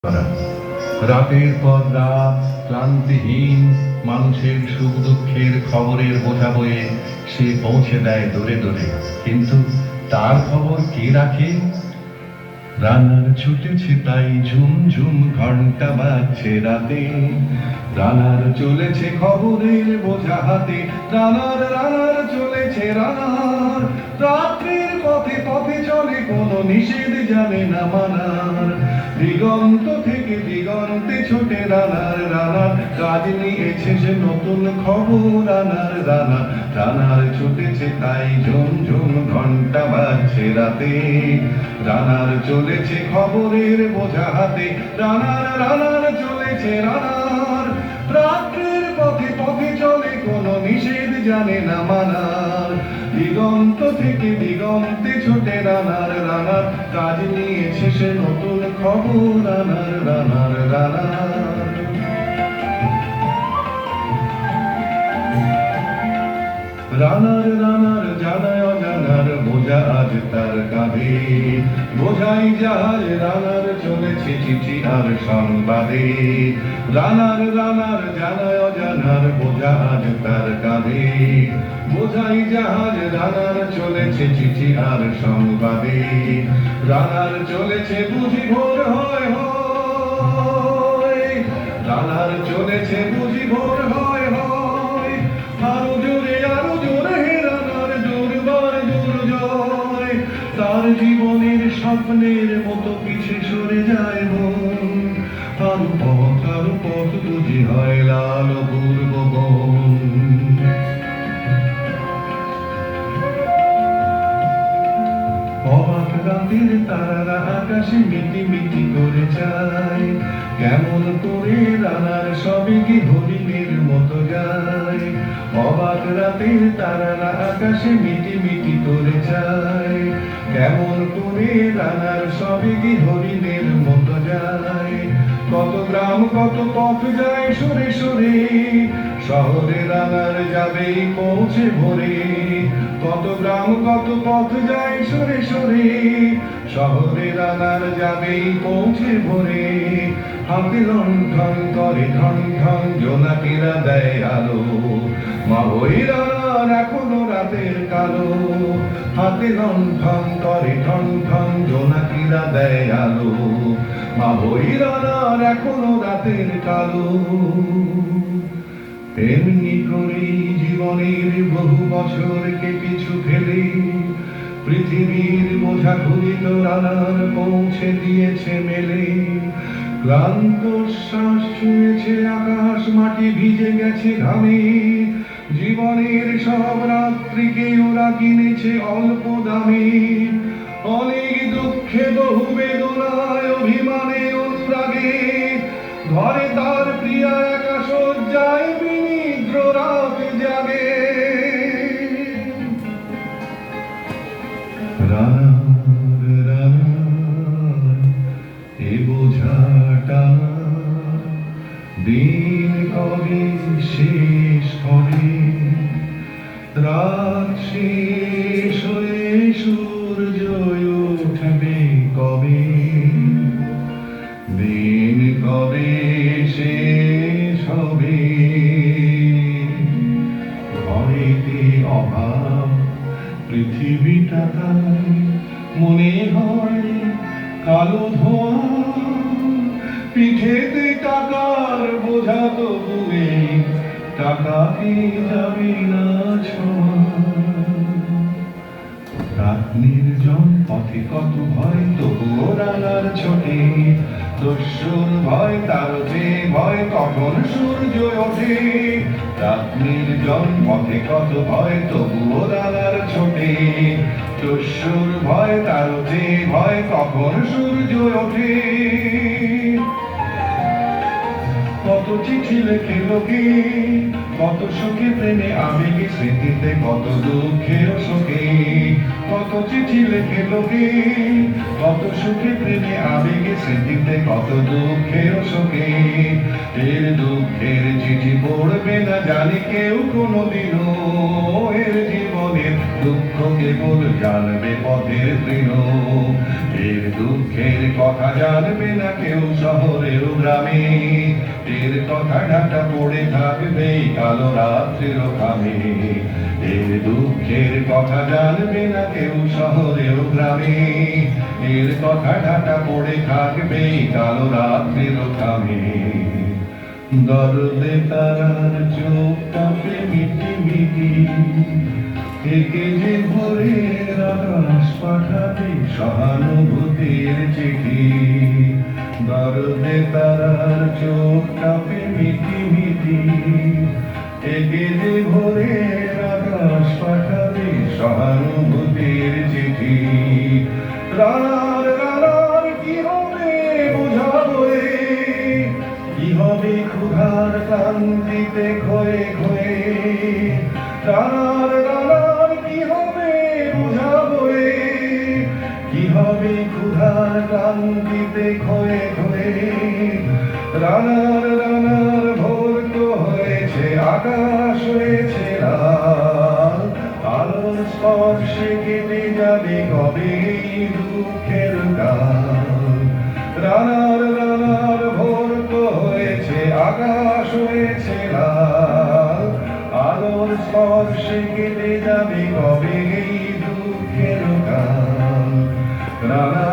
করা। রাতের পর রাত ক্লান্তিহীন মানুষের সুখ দুঃখের খবরের বোঝা বয়ে সে পৌঁছে দেয় দূরে দূরে, কিন্তু তার খবর কে রাখে? রানার ছুটেছে তাই ঝুম ঝুম ঘন্টা বাজছে রাতে, রানার চলেছে খবরের বোঝা হাতে, রানার রানার চলেছে রানার। রাত্রির পথে পথে চলে কোনো নিষেধ জানে না মানার, দিগন্ত থেকে দিগন্তে ছোটে রানার রানার। কাজ নিয়েছে সে নতুন খবর রানার রানার, রানার ছুটেছে তাই ঝুম ঝুম ঘন্টা বাজছে রাতে, রানার চলেছে খবরের বোঝা হাতে, রানার রানার চলেছে রানার। রাত্রির পথে পথে চলে কোনো নিষেধ জানে না মানার, দিগন্ত থেকে দিগন্তে ছোটে রানার রানার। কাজ নিয়েছে সে নতুন খবর রানার রানার রানার। রানার রানার জানায় অজানার বোঝা আজ তার কাঁধে, বোঝাই জাহাজ রানার চলেছে চিঠি আর সংবাদে। রানার রানার জানায় অজানার বোঝা আজ তার কাঁধে, বোঝাই জাহাজ রানার চলেছে চিঠি আর সংবাদে। রানার চলেছে বুঝি ভোর হয় হয়, রানার চলেছে বুঝি ভোর হয় হয়। আরো জোরে আরো জোরে রানার জোরবার দুর্জয়, তার জীবনের স্বপ্নের মতো পিছে সরে যায় মন। আরো পথ বুঝি হয় লাল পূর্ব বন। অবাক রাতের তারারা আকাশে মিটি মিটি করে যায়, কেমন করে রানার সবে কি হরিণের মতো যায়। অবাক রাতের তারারা আকাশে মিটি মিটি করে যায়, কেমন করে রানার সবে কি হরিণের মতো যায়। কত গ্রাম কত পথ যায় সরে সরে, শহরে রানার যাবেই পৌঁছে ভোরে। কত গ্রাম কত পথ যায় সরে সরে, শহরে রানার যাবেই পৌঁছে ভোরে। হাতে লণ্ঠন করে ঠন ঠন জোনাকিরা দেয় আলো, মা ওই রানার এখনো রাতের কালো। হাতে লণ্ঠন করে ঠন ঠন জোনাকিরা দেয় আলো, মা ওই রানার এখনো রাতের কালো। তেমনি করেই জীবনের বহু বছরকে পিছু ফেলে পৃথিবীর বোঝা ঘুরিত রানার পৌঁছে দিয়েছে মেলে। ক্লান্ত শ্বাস ছুঁয়েছে আকাশ মাটি ভিজে গেছে ঘামে, জীবনের সব রাত্রিকে ওরা কিনেছে অল্প দামে। অনেক দুঃখে বহু বেদনায় অভিমানে অনুরাগে, ঘরে তার প্রিয়া একা শয্যায় বিনিদ্র রাত জাগে। রানার রানার এ বোঝা টানা, দিন কবে শেষ হবে। রাত শেষ হয়ে সূর্য উঠবে কবে, দিন কবে শেষ হবে। ঘরেতে অভাব পৃথিবীটা তাই মনে হয় কালো ধোঁয়া, পিঠেতে টাকার বোঝা তবুয়ে টাকাকে যাবে না ছোঁয়া। রাত নির্জন পথে কত ভয় তবুও রানার ছোটে, দস্যুর ভয় তার যে ভয় কখন সূর্য ওঠে। রাত নির্জন পথে কত ভয় তবুও রানার ছোটে, দস্যুর ভয় তার যে ভয় কখন সূর্য ওঠে। কত চিঠি লেখে লোকে, কত সুখে প্রেমে আবেগে স্মৃতিতে, কত দুঃখে শোকে। কত চিঠি লেখে লোকে, কত সুখে প্রেমে আবেগে স্মৃতিতে, কত দুঃখে শোকে। এর দুঃখের চিঠি পড়বে না জানি কেউ কোনোদিনও, এর জীবনের দুঃখ কেবল জানবে পথের তৃণ। এর দুঃখের কথা জানবে না কেউ শহরে গ্রামে, এর কথা ঢাকা পড়ে থাকবে কালো রাত্রির খামে। এর দুঃখের কথা জানবে না কেউ শহরেও গ্রামে, এর কথা ঢাকা পড়ে থাকবে কালো রাত্রির খামে। দরদে তারার চোখ কাঁপে মিটি মিটি, একে যে ভোরের আকাশ পাঠাবে সহানুভূতির চিঠি। দরদে তারার চোখ কাঁপে মিটি মিটি, একে যে ভোরের আকাশ পাঠাবে সহানুভূতির চিঠি। রানার রানার কি হবে বোঝাবো রে, কি হবে ক্ষুধার ক্লান্তিতে ক্ষয়ে ক্ষয়ে। রানার রানার কি হবে বোঝাবো রে, কি হবে ক্ষুধার ক্লান্তিতে ক্ষয়ে ক্ষয়ে। রানার রানার ভোর তো হয়েছে, আকাশ হয়েছে লাল, আলোর স্পর্শে কেটে যাবে কবে এই দুঃখের কাল। রানার রানার ভোর তো হয়েছে, আকাশ হয়েছে লাল, আলোর স্পর্শে কেটে যাবে কবে এই দুঃখের কাল। রানা